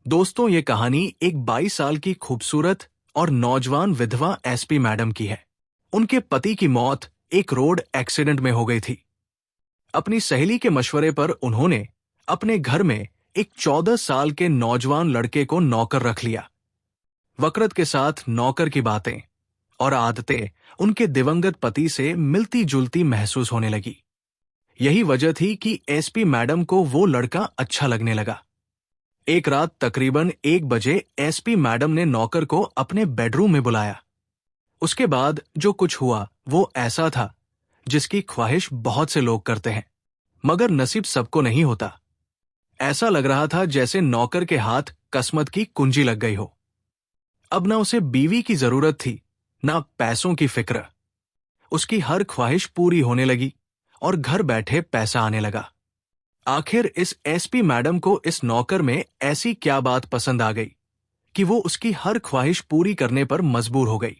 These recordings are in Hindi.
दोस्तों, ये कहानी एक 22 साल की खूबसूरत और नौजवान विधवा एसपी मैडम की है। उनके पति की मौत एक रोड एक्सीडेंट में हो गई थी। अपनी सहेली के मशवरे पर उन्होंने अपने घर में एक 14 साल के नौजवान लड़के को नौकर रख लिया। वक़्त के साथ नौकर की बातें और आदतें उनके दिवंगत पति से मिलती जुलती महसूस होने लगी। यही वजह थी कि एसपी मैडम को वो लड़का अच्छा लगने लगा। एक रात तकरीबन 1 बजे एसपी मैडम ने नौकर को अपने बेडरूम में बुलाया। उसके बाद जो कुछ हुआ वो ऐसा था जिसकी ख्वाहिश बहुत से लोग करते हैं, मगर नसीब सबको नहीं होता। ऐसा लग रहा था जैसे नौकर के हाथ किस्मत की कुंजी लग गई हो। अब ना उसे बीवी की जरूरत थी, ना पैसों की फिक्र। उसकी हर ख्वाहिश पूरी होने लगी और घर बैठे पैसा आने लगा। आखिर इस एसपी मैडम को इस नौकर में ऐसी क्या बात पसंद आ गई कि वो उसकी हर ख्वाहिश पूरी करने पर मजबूर हो गई।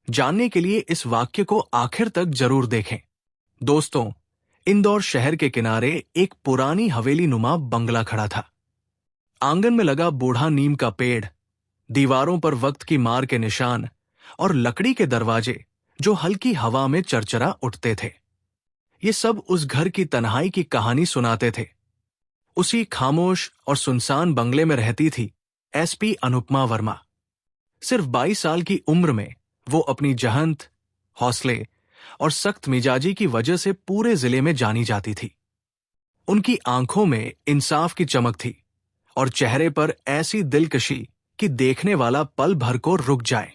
जानने के लिए इस वाक्य को आखिर तक जरूर देखें। दोस्तों, इंदौर शहर के किनारे एक पुरानी हवेली नुमा बंगला खड़ा था। आंगन में लगा बूढ़ा नीम का पेड़, दीवारों पर वक्त की मार के निशान और लकड़ी के दरवाजे जो हल्की हवा में चरचरा उठते थे। ये सब उस घर की तन्हाई की कहानी सुनाते थे। उसी खामोश और सुनसान बंगले में रहती थी एसपी अनुपमा वर्मा। सिर्फ 22 साल की उम्र में वो अपनी जहंत, हौसले और सख्त मिजाजी की वजह से पूरे जिले में जानी जाती थी। उनकी आंखों में इंसाफ की चमक थी और चेहरे पर ऐसी दिलकशी कि देखने वाला पल भर को रुक जाए।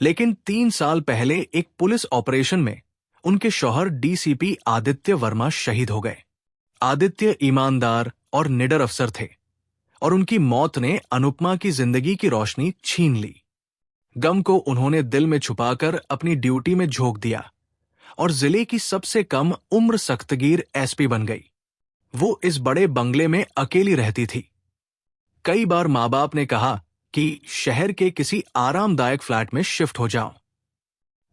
लेकिन 3 साल पहले एक पुलिस ऑपरेशन में उनके शौहर डीसीपी आदित्य वर्मा शहीद हो गए। आदित्य ईमानदार और निडर अफसर थे और उनकी मौत ने अनुपमा की जिंदगी की रोशनी छीन ली। गम को उन्होंने दिल में छुपाकर अपनी ड्यूटी में झोंक दिया और जिले की सबसे कम उम्र सख्तगीर एसपी बन गई। वो इस बड़े बंगले में अकेली रहती थी। कई बार माँ बाप ने कहा कि शहर के किसी आरामदायक फ्लैट में शिफ्ट हो जाओ,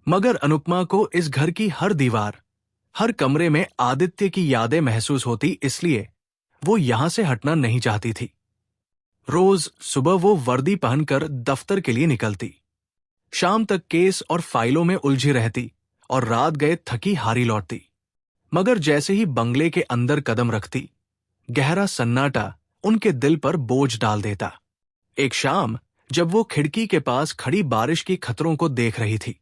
मगर अनुपमा को इस घर की हर दीवार, हर कमरे में आदित्य की यादें महसूस होती, इसलिए वो यहां से हटना नहीं चाहती थी। रोज सुबह वो वर्दी पहनकर दफ्तर के लिए निकलती, शाम तक केस और फाइलों में उलझी रहती और रात गए थकी हारी लौटती। मगर जैसे ही बंगले के अंदर कदम रखती, गहरा सन्नाटा उनके दिल पर बोझ डाल देता। एक शाम जब वो खिड़की के पास खड़ी बारिश की खतरों को देख रही थी,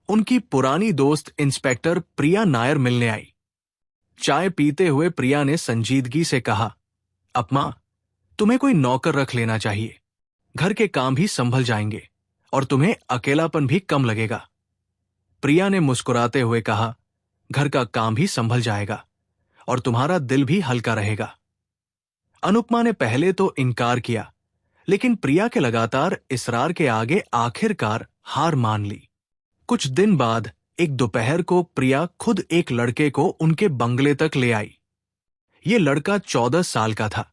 उनकी पुरानी दोस्त इंस्पेक्टर प्रिया नायर मिलने आई। चाय पीते हुए प्रिया ने संजीदगी से कहा, अपमा, तुम्हें कोई नौकर रख लेना चाहिए। घर के काम भी संभल जाएंगे और तुम्हें अकेलापन भी कम लगेगा। प्रिया ने मुस्कुराते हुए कहा, घर का काम भी संभल जाएगा और तुम्हारा दिल भी हल्का रहेगा। अनुपमा ने पहले तो इनकार किया, लेकिन प्रिया के लगातार इसरार के आगे आखिरकार हार मान ली। कुछ दिन बाद एक दोपहर को प्रिया खुद एक लड़के को उनके बंगले तक ले आई। ये लड़का 14 साल का था।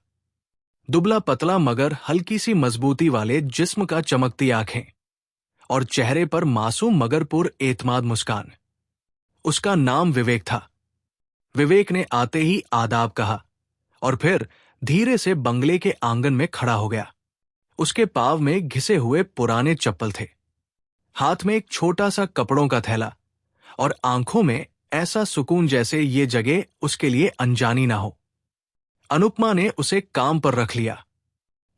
दुबला पतला मगर हल्की सी मजबूती वाले जिस्म का चमकती आंखें और चेहरे पर मासूम मगर पुर एतमाद मुस्कान। उसका नाम विवेक था। विवेक ने आते ही आदाब कहा और फिर धीरे से बंगले के आंगन में खड़ा हो गया। उसके पांव में घिसे हुए पुराने चप्पल थे, हाथ में एक छोटा सा कपड़ों का थैला और आंखों में ऐसा सुकून जैसे ये जगह उसके लिए अनजानी ना हो। अनुपमा ने उसे काम पर रख लिया।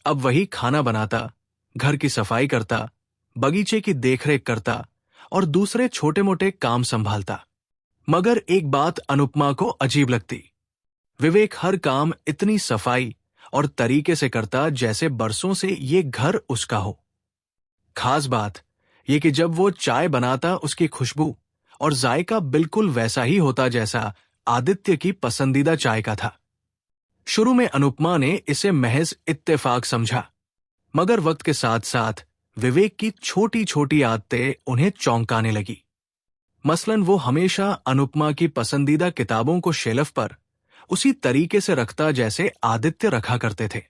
अब वही खाना बनाता, घर की सफाई करता, बगीचे की देखरेख करता और दूसरे छोटे मोटे काम संभालता। मगर एक बात अनुपमा को अजीब लगती, विवेक हर काम इतनी सफाई और तरीके से करता जैसे बरसों से ये घर उसका हो। खास बात ये कि जब वो चाय बनाता, उसकी खुशबू और जायका बिल्कुल वैसा ही होता जैसा आदित्य की पसंदीदा चाय का था। शुरू में अनुपमा ने इसे महज इत्तेफाक समझा, मगर वक्त के साथ साथ विवेक की छोटी छोटी आदतें उन्हें चौंकाने लगी। मसलन वो हमेशा अनुपमा की पसंदीदा किताबों को शेल्फ पर उसी तरीके से रखता जैसे आदित्य रखा करते थे।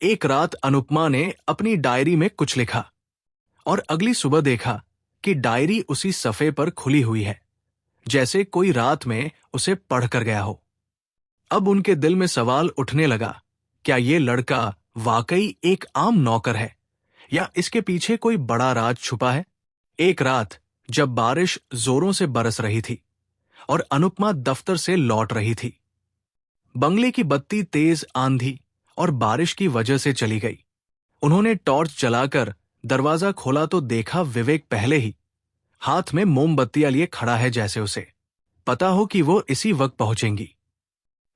एक रात अनुपमा ने अपनी डायरी में कुछ लिखा और अगली सुबह देखा कि डायरी उसी सफ़े पर खुली हुई है, जैसे कोई रात में उसे पढ़कर गया हो। अब उनके दिल में सवाल उठने लगा, क्या ये लड़का वाकई एक आम नौकर है या इसके पीछे कोई बड़ा राज छुपा है? एक रात जब बारिश जोरों से बरस रही थी और अनुपमा दफ्तर से लौट रही थी, बंगले की बत्ती तेज आंधी और बारिश की वजह से चली गई। उन्होंने टॉर्च जलाकर दरवाजा खोला तो देखा विवेक पहले ही हाथ में मोमबत्तियां लिए खड़ा है, जैसे उसे पता हो कि वो इसी वक्त पहुंचेंगी।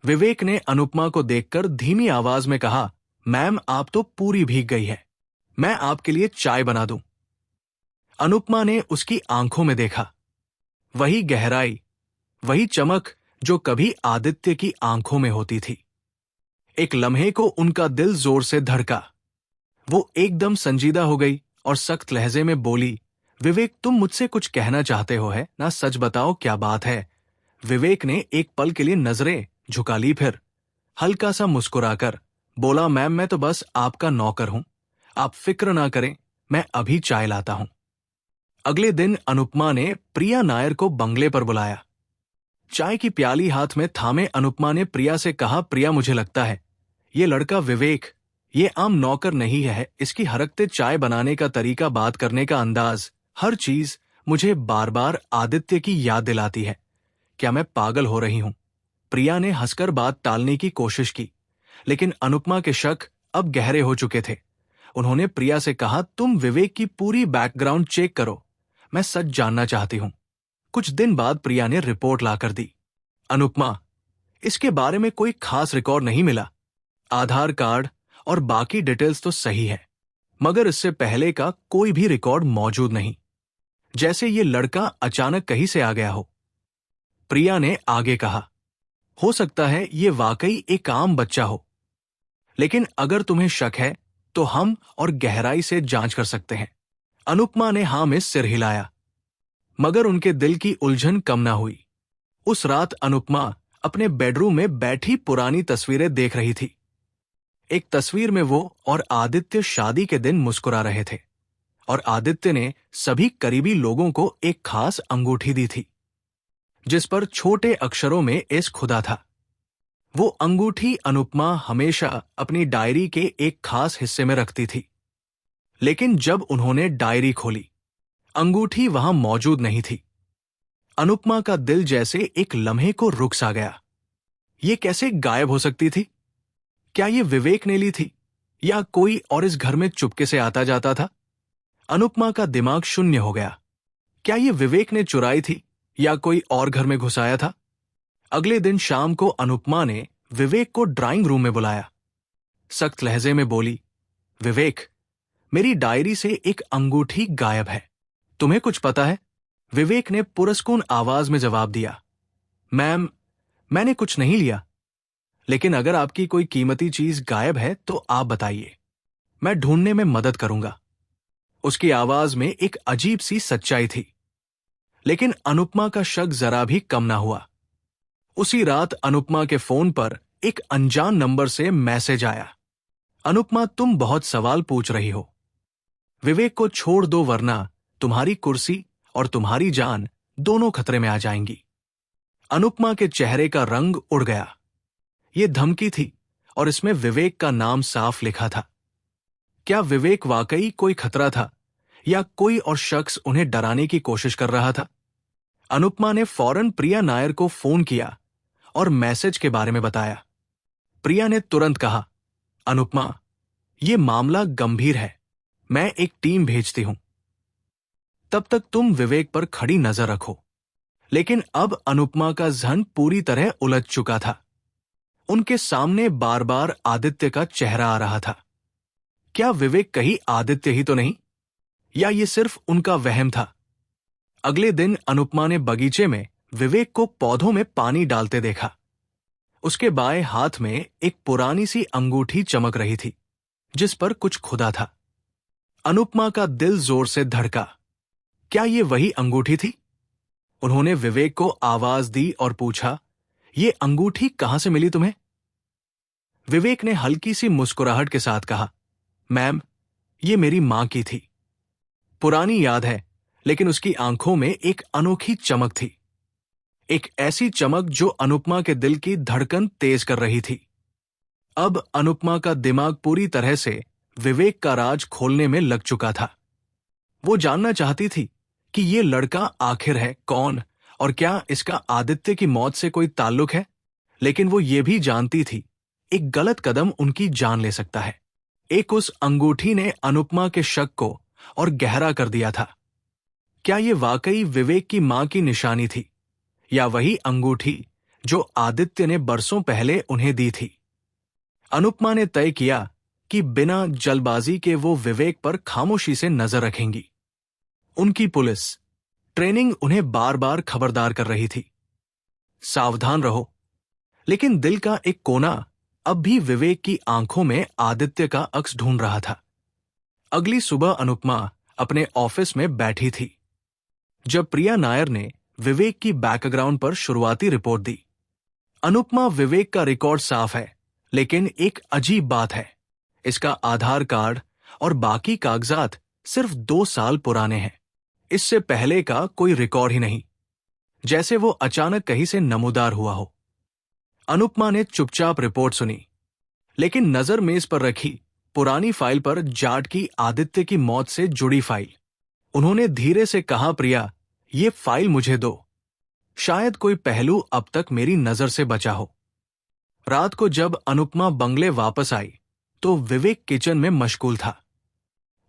विवेक ने अनुपमा को देखकर धीमी आवाज में कहा, मैम आप तो पूरी भीग गई है, मैं आपके लिए चाय बना दूं। अनुपमा ने उसकी आंखों में देखा, वही गहराई, वही चमक जो कभी आदित्य की आंखों में होती थी। एक लम्हे को उनका दिल जोर से धड़का। वो एकदम संजीदा हो गई और सख्त लहजे में बोली, विवेक तुम मुझसे कुछ कहना चाहते हो है ना, सच बताओ क्या बात है। विवेक ने एक पल के लिए नजरें झुका ली, फिर हल्का सा मुस्कुराकर बोला, मैम मैं तो बस आपका नौकर हूं, आप फिक्र ना करें, मैं अभी चाय लाता हूं। अगले दिन अनुपमा ने प्रिया नायर को बंगले पर बुलाया। चाय की प्याली हाथ में थामे अनुपमा ने प्रिया से कहा, प्रिया मुझे लगता है ये लड़का विवेक ये आम नौकर नहीं है, इसकी हरकते चाय बनाने का तरीका, बात करने का अंदाज, हर चीज मुझे बार बार आदित्य की याद दिलाती है। क्या मैं पागल हो रही हूं? प्रिया ने हंसकर बात टालने की कोशिश की, लेकिन अनुपमा के शक अब गहरे हो चुके थे। उन्होंने प्रिया से कहा, तुम विवेक की पूरी बैकग्राउंड चेक करो, मैं सच जानना चाहती हूं। कुछ दिन बाद प्रिया ने रिपोर्ट लाकर दी। अनुपमा, इसके बारे में कोई खास रिकॉर्ड नहीं मिला, आधार कार्ड और बाकी डिटेल्स तो सही है, मगर इससे पहले का कोई भी रिकॉर्ड मौजूद नहीं, जैसे ये लड़का अचानक कहीं से आ गया हो। प्रिया ने आगे कहा, हो सकता है ये वाकई एक आम बच्चा हो, लेकिन अगर तुम्हें शक है तो हम और गहराई से जांच कर सकते हैं। अनुपमा ने हां में सिर हिलाया, मगर उनके दिल की उलझन कम ना हुई। उस रात अनुपमा अपने बेडरूम में बैठी पुरानी तस्वीरें देख रही थी। एक तस्वीर में वो और आदित्य शादी के दिन मुस्कुरा रहे थे और आदित्य ने सभी करीबी लोगों को एक खास अंगूठी दी थी, जिस पर छोटे अक्षरों में एस खुदा था। वो अंगूठी अनुपमा हमेशा अपनी डायरी के एक खास हिस्से में रखती थी, लेकिन जब उन्होंने डायरी खोली, अंगूठी वहां मौजूद नहीं थी। अनुपमा का दिल जैसे एक लम्हे को रुक सा गया। ये कैसे गायब हो सकती थी? क्या ये विवेक ने ली थी या कोई और इस घर में चुपके से आता जाता था? अनुपमा का दिमाग शून्य हो गया। क्या ये विवेक ने चुराई थी या कोई और घर में घुसाया था? अगले दिन शाम को अनुपमा ने विवेक को ड्राइंग रूम में बुलाया। सख्त लहजे में बोली, विवेक, मेरी डायरी से एक अंगूठी गायब है, तुम्हें कुछ पता है? विवेक ने पुरस्कून आवाज में जवाब दिया, मैम मैंने कुछ नहीं लिया, लेकिन अगर आपकी कोई कीमती चीज गायब है तो आप बताइए, मैं ढूंढने में मदद करूंगा। उसकी आवाज में एक अजीब सी सच्चाई थी, लेकिन अनुपमा का शक जरा भी कम ना हुआ। उसी रात अनुपमा के फोन पर एक अनजान नंबर से मैसेज आया, अनुपमा तुम बहुत सवाल पूछ रही हो, विवेक को छोड़ दो वरना तुम्हारी कुर्सी और तुम्हारी जान दोनों खतरे में आ जाएंगी। अनुपमा के चेहरे का रंग उड़ गया। ये धमकी थी और इसमें विवेक का नाम साफ लिखा था। क्या विवेक वाकई कोई खतरा था या कोई और शख्स उन्हें डराने की कोशिश कर रहा था? अनुपमा ने फौरन प्रिया नायर को फोन किया और मैसेज के बारे में बताया। प्रिया ने तुरंत कहा, अनुपमा, ये मामला गंभीर है, मैं एक टीम भेजती हूं, तब तक तुम विवेक पर खड़ी नजर रखो। लेकिन अब अनुपमा का जहन पूरी तरह उलझ चुका था। उनके सामने बार बार आदित्य का चेहरा आ रहा था। क्या विवेक कहीं आदित्य ही तो नहीं, या ये सिर्फ उनका वहम था? अगले दिन अनुपमा ने बगीचे में विवेक को पौधों में पानी डालते देखा। उसके बाएं हाथ में एक पुरानी सी अंगूठी चमक रही थी, जिस पर कुछ खुदा था। अनुपमा का दिल जोर से धड़का। क्या ये वही अंगूठी थी? उन्होंने विवेक को आवाज दी और पूछा, ये अंगूठी कहां से मिली तुम्हें? विवेक ने हल्की सी मुस्कुराहट के साथ कहा, मैम, ये मेरी मां की थी। पुरानी याद है, लेकिन उसकी आंखों में एक अनोखी चमक थी, एक ऐसी चमक जो अनुपमा के दिल की धड़कन तेज कर रही थी। अब अनुपमा का दिमाग पूरी तरह से विवेक का राज खोलने में लग चुका था। वो जानना चाहती थी कि ये लड़का आखिर है कौन और क्या इसका आदित्य की मौत से कोई ताल्लुक है। लेकिन वो ये भी जानती थी एक गलत कदम उनकी जान ले सकता है। एक उस अंगूठी ने अनुपमा के शक को और गहरा कर दिया था। क्या ये वाकई विवेक की मां की निशानी थी या वही अंगूठी जो आदित्य ने बरसों पहले उन्हें दी थी? अनुपमा ने तय किया कि बिना जल्दबाजी के वो विवेक पर खामोशी से नजर रखेंगी। उनकी पुलिस ट्रेनिंग उन्हें बार बार खबरदार कर रही थी, सावधान रहो। लेकिन दिल का एक कोना अब भी विवेक की आंखों में आदित्य का अक्स ढूंढ रहा था। अगली सुबह अनुपमा अपने ऑफिस में बैठी थी जब प्रिया नायर ने विवेक की बैकग्राउंड पर शुरुआती रिपोर्ट दी। अनुपमा, विवेक का रिकॉर्ड साफ है, लेकिन एक अजीब बात है, इसका आधार कार्ड और बाकी कागजात सिर्फ 2 साल पुराने हैं। इससे पहले का कोई रिकॉर्ड ही नहीं, जैसे वो अचानक कहीं से नमूदार हुआ हो। अनुपमा ने चुपचाप रिपोर्ट सुनी, लेकिन नजर मेज पर रखी पुरानी फाइल पर जाट की आदित्य की मौत से जुड़ी फाइल। उन्होंने धीरे से कहा, प्रिया, ये फाइल मुझे दो। शायद कोई पहलू अब तक मेरी नजर से बचा हो। रात को जब अनुपमा बंगले वापस आई तो विवेक किचन में मशगूल था।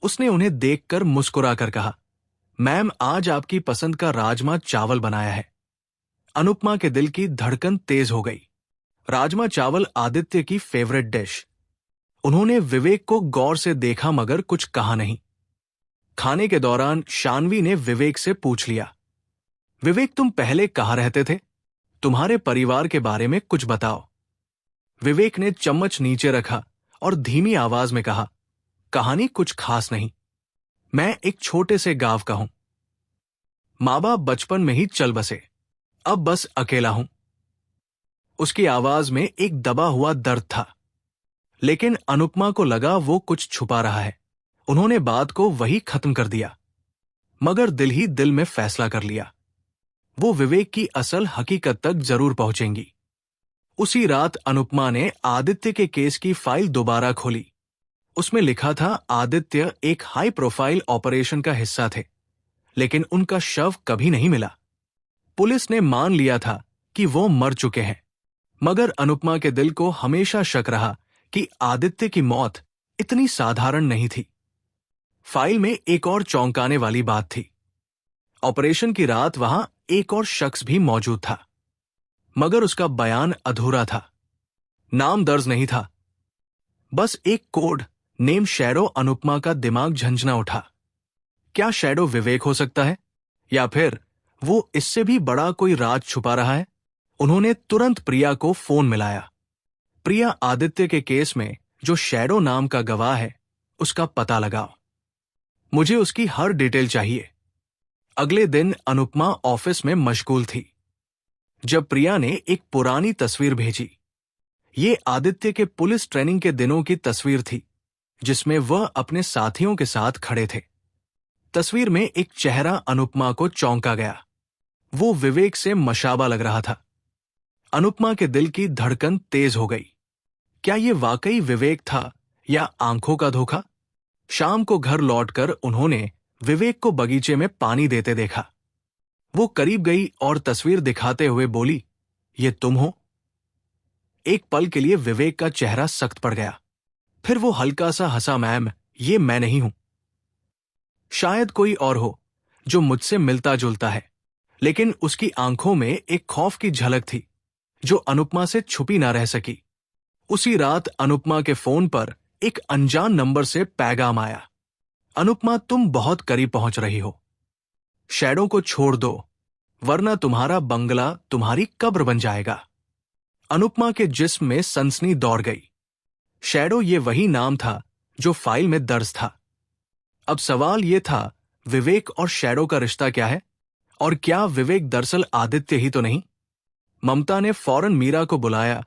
उसने उन्हें देखकर मुस्कुरा कर कहा, मैम, आज आपकी पसंद का राजमा चावल बनाया है। अनुपमा के दिल की धड़कन तेज हो गई। राजमा चावल आदित्य की फेवरेट डिश। उन्होंने विवेक को गौर से देखा मगर कुछ कहा नहीं। खाने के दौरान शानवी ने विवेक से पूछ लिया, विवेक, तुम पहले कहाँ रहते थे? तुम्हारे परिवार के बारे में कुछ बताओ। विवेक ने चम्मच नीचे रखा और धीमी आवाज में कहा, कहानी कुछ खास नहीं। मैं एक छोटे से गांव का हूं। माँ बाप बचपन में ही चल बसे, अब बस अकेला हूं। उसकी आवाज में एक दबा हुआ दर्द था, लेकिन अनुपमा को लगा वो कुछ छुपा रहा है। उन्होंने बात को वही खत्म कर दिया, मगर दिल ही दिल में फैसला कर लिया, वो विवेक की असल हकीकत तक जरूर पहुंचेंगी। उसी रात अनुपमा ने आदित्य के केस की फाइल दोबारा खोली। उसमें लिखा था, आदित्य एक हाई प्रोफाइल ऑपरेशन का हिस्सा थे, लेकिन उनका शव कभी नहीं मिला। पुलिस ने मान लिया था कि वो मर चुके हैं, मगर अनुपमा के दिल को हमेशा शक रहा कि आदित्य की मौत इतनी साधारण नहीं थी। फाइल में एक और चौंकाने वाली बात थी। ऑपरेशन की रात वहां एक और शख्स भी मौजूद था, मगर उसका बयान अधूरा था। नाम दर्ज नहीं था, बस एक कोड नेम शैडो। अनुपमा का दिमाग झंझना उठा। क्या शैडो विवेक हो सकता है, या फिर वो इससे भी बड़ा कोई राज छुपा रहा है? उन्होंने तुरंत प्रिया को फोन मिलाया। प्रिया, आदित्य के केस में जो शैडो नाम का गवाह है, उसका पता लगाओ। मुझे उसकी हर डिटेल चाहिए। अगले दिन अनुपमा ऑफिस में मशगूल थी जब प्रिया ने एक पुरानी तस्वीर भेजी। ये आदित्य के पुलिस ट्रेनिंग के दिनों की तस्वीर थी, जिसमें वह अपने साथियों के साथ खड़े थे। तस्वीर में एक चेहरा अनुपमा को चौंका गया। वो विवेक से मशाबा लग रहा था। अनुपमा के दिल की धड़कन तेज हो गई। क्या ये वाकई विवेक था या आंखों का धोखा? शाम को घर लौटकर उन्होंने विवेक को बगीचे में पानी देते देखा। वो करीब गई और तस्वीर दिखाते हुए बोली, ये तुम हो? एक पल के लिए विवेक का चेहरा सख्त पड़ गया। फिर वो हल्का सा हंसा, मैम, ये मैं नहीं हूं। शायद कोई और हो जो मुझसे मिलता जुलता है। लेकिन उसकी आंखों में एक खौफ की झलक थी जो अनुपमा से छुपी ना रह सकी। उसी रात अनुपमा के फोन पर एक अनजान नंबर से पैगाम आया, अनुपमा, तुम बहुत करीब पहुंच रही हो। शैडो को छोड़ दो, वरना तुम्हारा बंगला तुम्हारी कब्र बन जाएगा। अनुपमा के जिस्म में सनसनी दौड़ गई। शैडो, ये वही नाम था जो फाइल में दर्ज था। अब सवाल ये था, विवेक और शैडो का रिश्ता क्या है? और क्या विवेक दरअसल आदित्य ही तो नहीं? ममता ने फौरन मीरा को बुलाया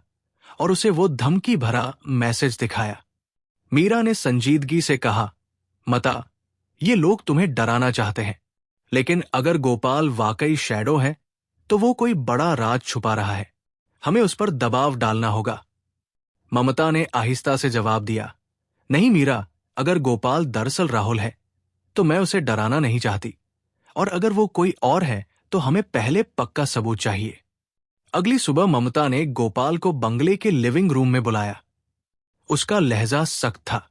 और उसे वो धमकी भरा मैसेज दिखाया। मीरा ने संजीदगी से कहा, मता, ये लोग तुम्हें डराना चाहते हैं, लेकिन अगर गोपाल वाकई शैडो है तो वो कोई बड़ा राज छुपा रहा है। हमें उस पर दबाव डालना होगा। ममता ने आहिस्ता से जवाब दिया, नहीं मीरा, अगर गोपाल दरअसल राहुल है तो मैं उसे डराना नहीं चाहती, और अगर वो कोई और है तो हमें पहले पक्का सबूत चाहिए। अगली सुबह ममता ने गोपाल को बंगले के लिविंग रूम में बुलाया। उसका लहजा सख्त था।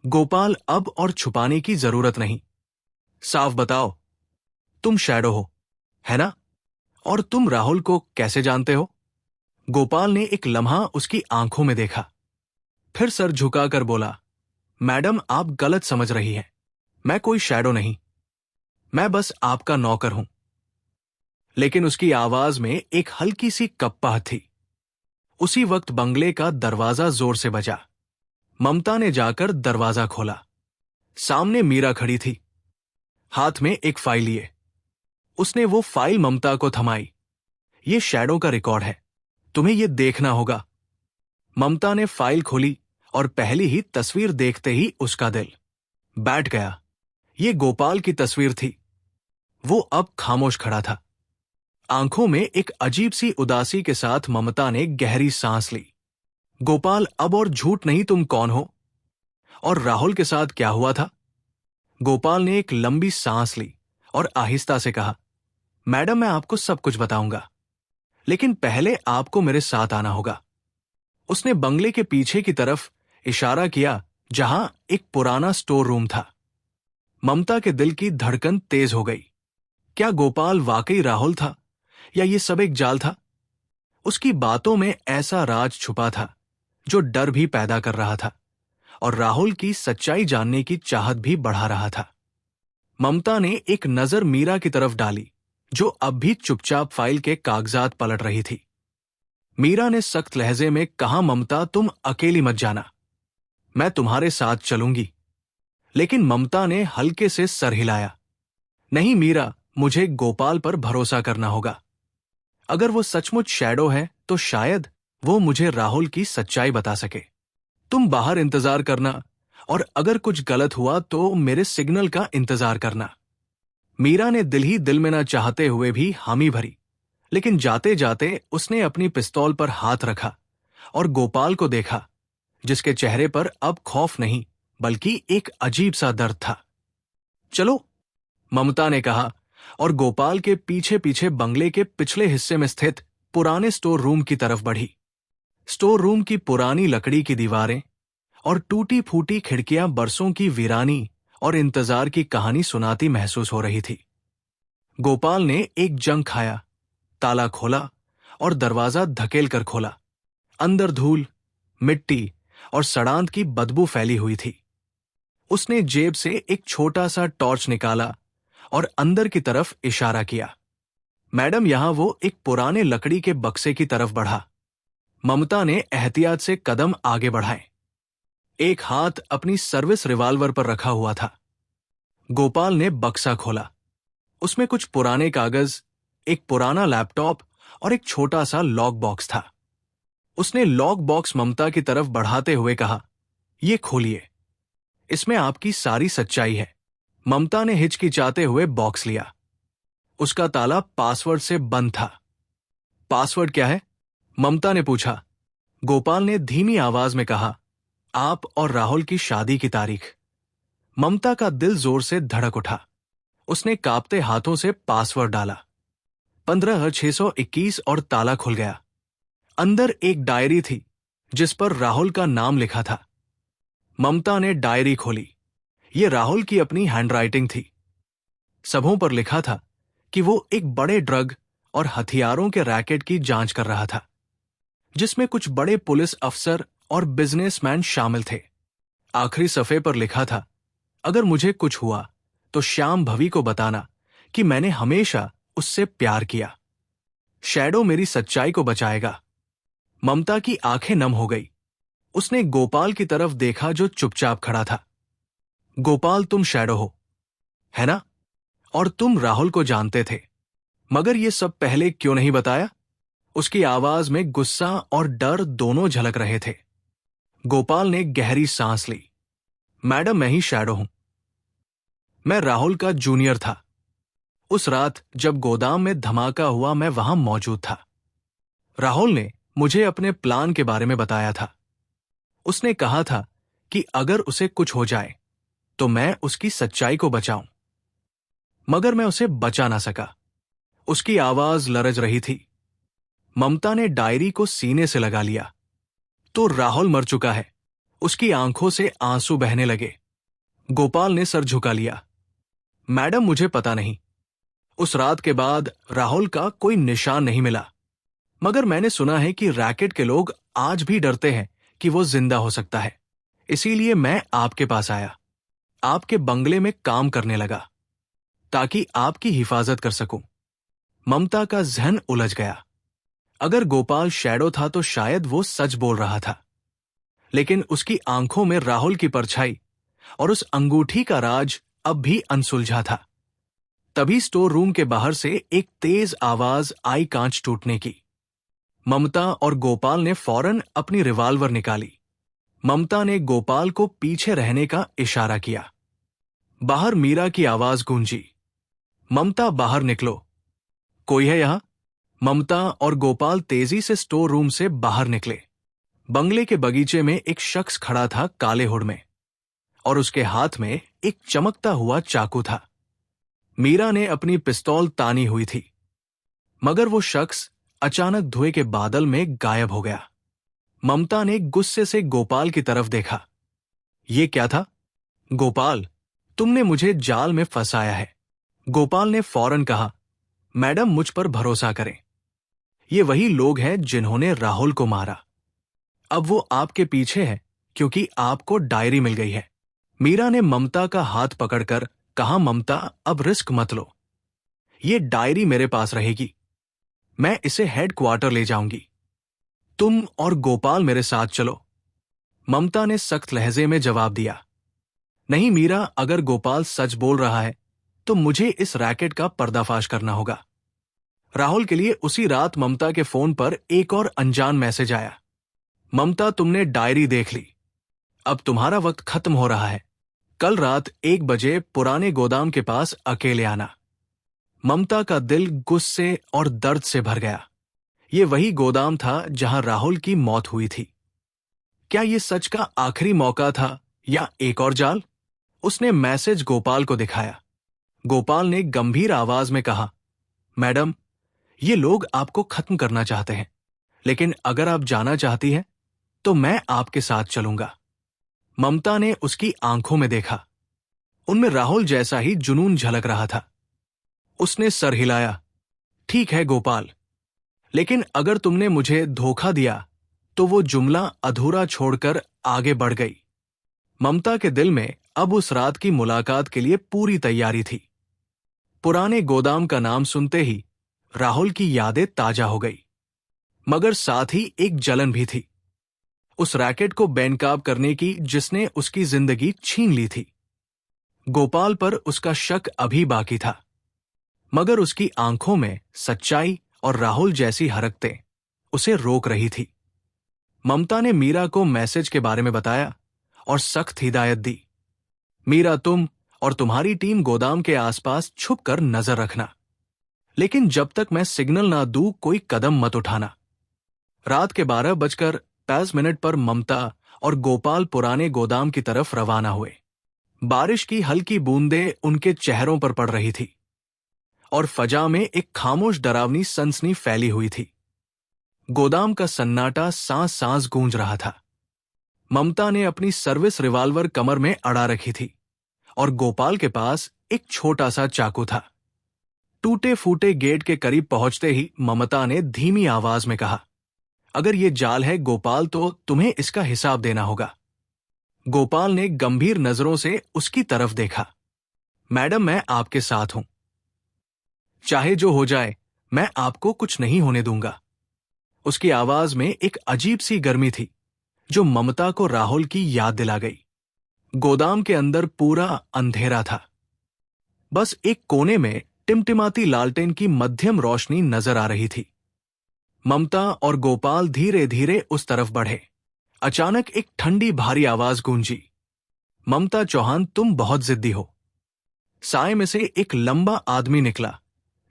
गोपाल, अब और छुपाने की जरूरत नहीं, साफ बताओ, तुम शैडो हो, है ना? और तुम राहुल को कैसे जानते हो? गोपाल ने एक लम्हा उसकी आंखों में देखा, फिर सर झुकाकर बोला, मैडम आप गलत समझ रही हैं, मैं कोई शैडो नहीं, मैं बस आपका नौकर हूं। लेकिन उसकी आवाज में एक हल्की सी कप्पाहट थी। उसी वक्त बंगले का दरवाजा जोर से बजा। ममता ने जाकर दरवाजा खोला। सामने मीरा खड़ी थी, हाथ में एक फाइल लिए। उसने वो फाइल ममता को थमाई। ये शैडो का रिकॉर्ड है, तुम्हें ये देखना होगा। ममता ने फाइल खोली और पहली ही तस्वीर देखते ही उसका दिल बैठ गया। ये गोपाल की तस्वीर थी। वो अब खामोश खड़ा था। आंखों में एक अजीब सी उदासी के साथ ममता ने गहरी सांस ली। गोपाल, अब और झूठ नहीं, तुम कौन हो और राहुल के साथ क्या हुआ था? गोपाल ने एक लंबी सांस ली और आहिस्ता से कहा, मैडम मैं आपको सब कुछ बताऊंगा, लेकिन पहले आपको मेरे साथ आना होगा। उसने बंगले के पीछे की तरफ इशारा किया, जहां एक पुराना स्टोर रूम था। ममता के दिल की धड़कन तेज हो गई। क्या गोपाल वाकई राहुल था या ये सब एक जाल था? उसकी बातों में ऐसा राज छुपा था जो डर भी पैदा कर रहा था और राहुल की सच्चाई जानने की चाहत भी बढ़ा रहा था। ममता ने एक नजर मीरा की तरफ डाली, जो अब भी चुपचाप फाइल के कागजात पलट रही थी। मीरा ने सख्त लहजे में कहा, ममता तुम अकेली मत जाना, मैं तुम्हारे साथ चलूंगी। लेकिन ममता ने हल्के से सर हिलाया, नहीं मीरा, मुझे गोपाल पर भरोसा करना होगा। अगर वो सचमुच शैडो है तो शायद वो मुझे राहुल की सच्चाई बता सके। तुम बाहर इंतजार करना, और अगर कुछ गलत हुआ तो मेरे सिग्नल का इंतजार करना। मीरा ने दिल ही दिल में न चाहते हुए भी हामी भरी, लेकिन जाते जाते उसने अपनी पिस्तौल पर हाथ रखा और गोपाल को देखा, जिसके चेहरे पर अब खौफ नहीं बल्कि एक अजीब सा दर्द था। चलो, ममता ने कहा और गोपाल के पीछे पीछे बंगले के पिछले हिस्से में स्थित पुराने स्टोर रूम की तरफ बढ़ी। स्टोर रूम की पुरानी लकड़ी की दीवारें और टूटी फूटी खिड़कियां बरसों की वीरानी और इंतजार की कहानी सुनाती महसूस हो रही थी। गोपाल ने एक जंग खाया, ताला खोला और दरवाजा धकेल कर खोला। अंदर धूल, मिट्टी और सड़ांत की बदबू फैली हुई थी। उसने जेब से एक छोटा सा टॉर्च निकाला और अंदर की तरफ इशारा किया। मैडम, यहां वो एक पुराने लकड़ी के बक्से की तरफ बढ़ा। ममता ने एहतियात से कदम आगे बढ़ाए। एक हाथ अपनी सर्विस रिवॉल्वर पर रखा हुआ था। गोपाल ने बक्सा खोला। उसमें कुछ पुराने कागज, एक पुराना लैपटॉप और एक छोटा सा लॉक बॉक्स था। उसने लॉक बॉक्स ममता की तरफ बढ़ाते हुए कहा, ये खोलिए, इसमें आपकी सारी सच्चाई है। ममता ने हिचकिचाते हुए बॉक्स लिया। उसका ताला पासवर्ड से बंद था। पासवर्ड क्या है? ममता ने पूछा। गोपाल ने धीमी आवाज में कहा, आप और राहुल की शादी की तारीख। ममता का दिल जोर से धड़क उठा। उसने कांपते हाथों से पासवर्ड डाला। 15/621 और ताला खुल गया। अंदर एक डायरी थी जिस पर राहुल का नाम लिखा था। ममता ने डायरी खोली। यह राहुल की अपनी हैंडराइटिंग थी। सबों पर लिखा था कि वो एक बड़े ड्रग और हथियारों के रैकेट की जांच कर रहा था, जिसमें कुछ बड़े पुलिस अफसर और बिजनेसमैन शामिल थे। आखिरी सफ़े पर लिखा था, अगर मुझे कुछ हुआ तो श्याम भवी को बताना कि मैंने हमेशा उससे प्यार किया। शैडो मेरी सच्चाई को बचाएगा। ममता की आंखें नम हो गई। उसने गोपाल की तरफ देखा जो चुपचाप खड़ा था। गोपाल, तुम शैडो हो, है ना? और तुम राहुल को जानते थे, मगर ये सब पहले क्यों नहीं बताया? उसकी आवाज में गुस्सा और डर दोनों झलक रहे थे। गोपाल ने गहरी सांस ली। मैडम, मैं ही शैडो हूं। मैं राहुल का जूनियर था। उस रात जब गोदाम में धमाका हुआ मैं वहां मौजूद था। राहुल ने मुझे अपने प्लान के बारे में बताया था। उसने कहा था कि अगर उसे कुछ हो जाए तो मैं उसकी सच्चाई को बचाऊं, मगर मैं उसे बचा ना सका। उसकी आवाज लरज रही थी। ममता ने डायरी को सीने से लगा लिया। तो राहुल मर चुका है। उसकी आंखों से आंसू बहने लगे। गोपाल ने सर झुका लिया। मैडम, मुझे पता नहीं। उस रात के बाद राहुल का कोई निशान नहीं मिला, मगर मैंने सुना है कि रैकेट के लोग आज भी डरते हैं कि वो जिंदा हो सकता है। इसीलिए मैं आपके पास आया, आपके बंगले में काम करने लगा, ताकि आपकी हिफाजत कर सकूं। ममता का जहन उलझ गया। अगर गोपाल शैडो था तो शायद वो सच बोल रहा था, लेकिन उसकी आंखों में राहुल की परछाई और उस अंगूठी का राज अब भी अनसुलझा था। तभी स्टोर रूम के बाहर से एक तेज आवाज आई कांच टूटने की। ममता और गोपाल ने फौरन अपनी रिवॉल्वर निकाली। ममता ने गोपाल को पीछे रहने का इशारा किया। बाहर मीरा की आवाज गूंजी, ममता बाहर निकलो, कोई है यहां? ममता और गोपाल तेजी से स्टोर रूम से बाहर निकले। बंगले के बगीचे में एक शख्स खड़ा था काले हुड में, और उसके हाथ में एक चमकता हुआ चाकू था। मीरा ने अपनी पिस्तौल तानी हुई थी, मगर वो शख्स अचानक धुएं के बादल में गायब हो गया। ममता ने गुस्से से गोपाल की तरफ देखा। ये क्या था? गोपाल, तुमने मुझे जाल में फंसाया है। गोपाल ने फौरन कहा, मैडम, मुझ पर भरोसा करें। ये वही लोग हैं जिन्होंने राहुल को मारा। अब वो आपके पीछे है क्योंकि आपको डायरी मिल गई है। मीरा ने ममता का हाथ पकड़कर कहा, ममता, अब रिस्क मत लो। ये डायरी मेरे पास रहेगी। मैं इसे हेडक्वार्टर ले जाऊंगी। तुम और गोपाल मेरे साथ चलो। ममता ने सख्त लहजे में जवाब दिया। नहीं मीरा, अगर गोपाल सच बोल रहा है तो मुझे इस रैकेट का पर्दाफाश करना होगा। राहुल के लिए उसी रात ममता के फोन पर एक और अनजान मैसेज आया। ममता, तुमने डायरी देख ली। अब तुम्हारा वक्त खत्म हो रहा है। कल रात 1 बजे पुराने गोदाम के पास अकेले आना। ममता का दिल गुस्से और दर्द से भर गया। ये वही गोदाम था जहां राहुल की मौत हुई थी। क्या ये सच का आखिरी मौका था या एक और जाल? उसने मैसेज गोपाल को दिखाया। गोपाल ने गंभीर आवाज में कहा, मैडम, ये लोग आपको खत्म करना चाहते हैं, लेकिन अगर आप जाना चाहती हैं तो मैं आपके साथ चलूंगा। ममता ने उसकी आंखों में देखा। उनमें राहुल जैसा ही जुनून झलक रहा था। उसने सर हिलाया। ठीक है गोपाल, लेकिन अगर तुमने मुझे धोखा दिया तो वो जुमला अधूरा छोड़कर आगे बढ़ गई। ममता के दिल में अब उस रात की मुलाकात के लिए पूरी तैयारी थी। पुराने गोदाम का नाम सुनते ही राहुल की यादें ताजा हो गई, मगर साथ ही एक जलन भी थी, उस रैकेट को बेनकाब करने की जिसने उसकी जिंदगी छीन ली थी। गोपाल पर उसका शक अभी बाकी था, मगर उसकी आंखों में सच्चाई और राहुल जैसी हरकतें उसे रोक रही थी। ममता ने मीरा को मैसेज के बारे में बताया और सख्त हिदायत दी। मीरा, तुम और तुम्हारी टीम गोदाम के आसपास छुपकर नजर रखना, लेकिन जब तक मैं सिग्नल ना दूं कोई कदम मत उठाना। रात के 12:05 पर ममता और गोपाल पुराने गोदाम की तरफ रवाना हुए। बारिश की हल्की बूंदें उनके चेहरों पर पड़ रही थी और फजा में एक खामोश डरावनी सनसनी फैली हुई थी। गोदाम का सन्नाटा सांस सांस गूंज रहा था। ममता ने अपनी सर्विस रिवॉल्वर कमर में अड़ा रखी थी और गोपाल के पास एक छोटा सा चाकू था। टूटे फूटे गेट के करीब पहुंचते ही ममता ने धीमी आवाज में कहा, अगर ये जाल है गोपाल तो तुम्हें इसका हिसाब देना होगा। गोपाल ने गंभीर नजरों से उसकी तरफ देखा। मैडम, मैं आपके साथ हूं। चाहे जो हो जाए, मैं आपको कुछ नहीं होने दूंगा। उसकी आवाज में एक अजीब सी गर्मी थी जो ममता को राहुल की याद दिला गई। गोदाम के अंदर पूरा अंधेरा था। बस एक कोने में टिमटिमाती लालटेन की मध्यम रोशनी नजर आ रही थी। ममता और गोपाल धीरे धीरे उस तरफ बढ़े। अचानक एक ठंडी भारी आवाज गूंजी, ममता चौहान, तुम बहुत जिद्दी हो। साए में से एक लंबा आदमी निकला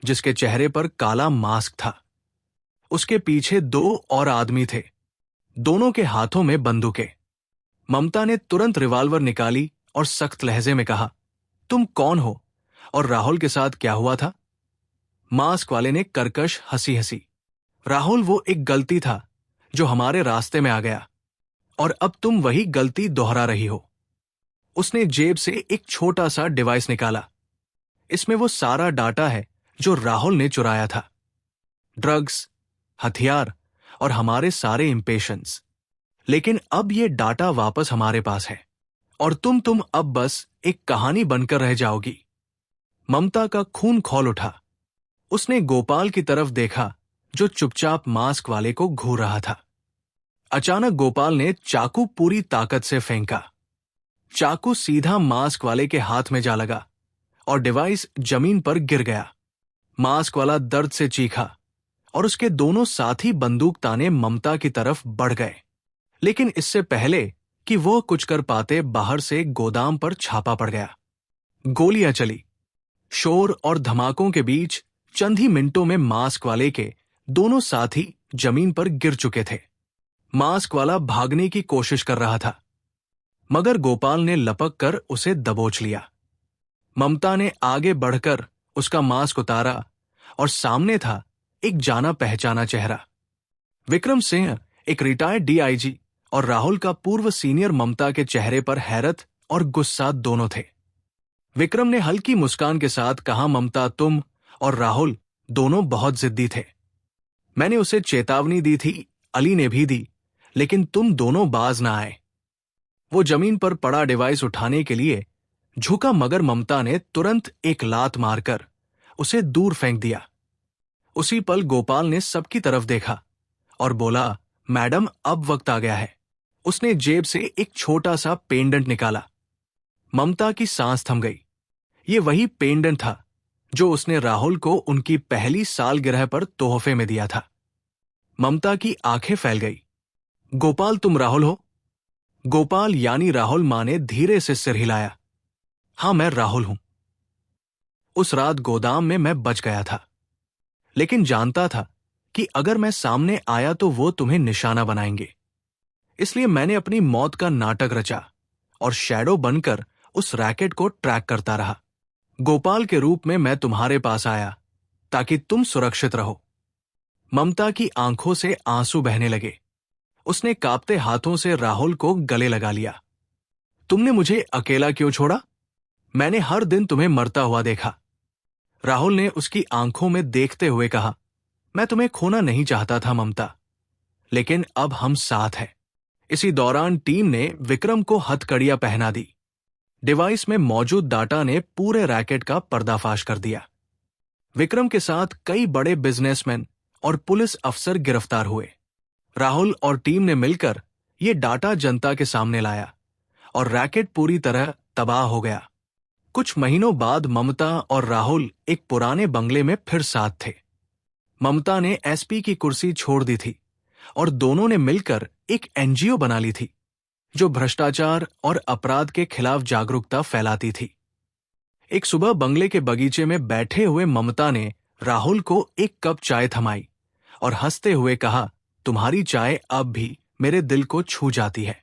जिसके चेहरे पर काला मास्क था। उसके पीछे 2 और आदमी थे, दोनों के हाथों में बंदूकें। ममता ने तुरंत रिवॉल्वर निकाली और सख्त लहजे में कहा, तुम कौन हो और राहुल के साथ क्या हुआ था? मास्क वाले ने कर्कश हंसी हंसी, राहुल वो एक गलती था जो हमारे रास्ते में आ गया और अब तुम वही गलती दोहरा रही हो। उसने जेब से एक छोटा सा डिवाइस निकाला। इसमें वो सारा डाटा है जो राहुल ने चुराया था, ड्रग्स, हथियार और हमारे सारे इंपेशंस। लेकिन अब ये डाटा वापस हमारे पास है और तुम अब बस एक कहानी बनकर रह जाओगी। ममता का खून खौल उठा। उसने गोपाल की तरफ देखा जो चुपचाप मास्क वाले को घूर रहा था। अचानक गोपाल ने चाकू पूरी ताकत से फेंका। चाकू सीधा मास्क वाले के हाथ में जा लगा और डिवाइस जमीन पर गिर गया। मास्क वाला दर्द से चीखा और उसके दोनों साथी बंदूक ताने ममता की तरफ बढ़ गए। लेकिन इससे पहले कि वो कुछ कर पाते, बाहर से गोदाम पर छापा पड़ गया। गोलियां चली। शोर और धमाकों के बीच चंद ही मिनटों में मास्क वाले के दोनों साथी जमीन पर गिर चुके थे। मास्क वाला भागने की कोशिश कर रहा था, मगर गोपाल ने लपक कर उसे दबोच लिया। ममता ने आगे बढ़कर उसका मास्क उतारा और सामने था एक जाना पहचाना चेहरा। विक्रम सिंह, एक रिटायर्ड डीआईजी, और राहुल का पूर्व सीनियर। ममता के चेहरे पर हैरत और गुस्सा दोनों थे। विक्रम ने हल्की मुस्कान के साथ कहा, ममता, तुम और राहुल दोनों बहुत जिद्दी थे। मैंने उसे चेतावनी दी थी, अली ने भी दी, लेकिन तुम दोनों बाज ना आए। वो जमीन पर पड़ा डिवाइस उठाने के लिए झुका, मगर ममता ने तुरंत एक लात मारकर उसे दूर फेंक दिया। उसी पल गोपाल ने सबकी तरफ देखा और बोला, मैडम, अब वक्त आ गया है। उसने जेब से एक छोटा सा पेंडेंट निकाला। ममता की सांस थम गई। ये वही पेंडेंट था जो उसने राहुल को उनकी पहली सालगिरह पर तोहफे में दिया था। ममता की आंखें फैल गई। गोपाल, तुम राहुल हो? गोपाल यानी राहुल मां ने धीरे से सिर हिलाया। हां, मैं राहुल हूं। उस रात गोदाम में मैं बच गया था, लेकिन जानता था कि अगर मैं सामने आया तो वो तुम्हें निशाना बनाएंगे। इसलिए मैंने अपनी मौत का नाटक रचा और शैडो बनकर उस रैकेट को ट्रैक करता रहा। गोपाल के रूप में मैं तुम्हारे पास आया ताकि तुम सुरक्षित रहो। ममता की आंखों से आंसू बहने लगे। उसने कांपते हाथों से राहुल को गले लगा लिया। तुमने मुझे अकेला क्यों छोड़ा? मैंने हर दिन तुम्हें मरता हुआ देखा। राहुल ने उसकी आंखों में देखते हुए कहा, मैं तुम्हें खोना नहीं चाहता था ममता, लेकिन अब हम साथ हैं। इसी दौरान टीम ने विक्रम को हथकड़ियां पहना दी। डिवाइस में मौजूद डाटा ने पूरे रैकेट का पर्दाफाश कर दिया। विक्रम के साथ कई बड़े बिजनेसमैन और पुलिस अफसर गिरफ्तार हुए। राहुल और टीम ने मिलकर ये डाटा जनता के सामने लाया और रैकेट पूरी तरह तबाह हो गया। कुछ महीनों बाद ममता और राहुल एक पुराने बंगले में फिर साथ थे। ममता ने एसपी की कुर्सी छोड़ दी थी और दोनों ने मिलकर एक एनजीओ बना ली थी जो भ्रष्टाचार और अपराध के खिलाफ जागरूकता फैलाती थी। एक सुबह बंगले के बगीचे में बैठे हुए ममता ने राहुल को एक कप चाय थमाई और हंसते हुए कहा, तुम्हारी चाय अब भी मेरे दिल को छू जाती है।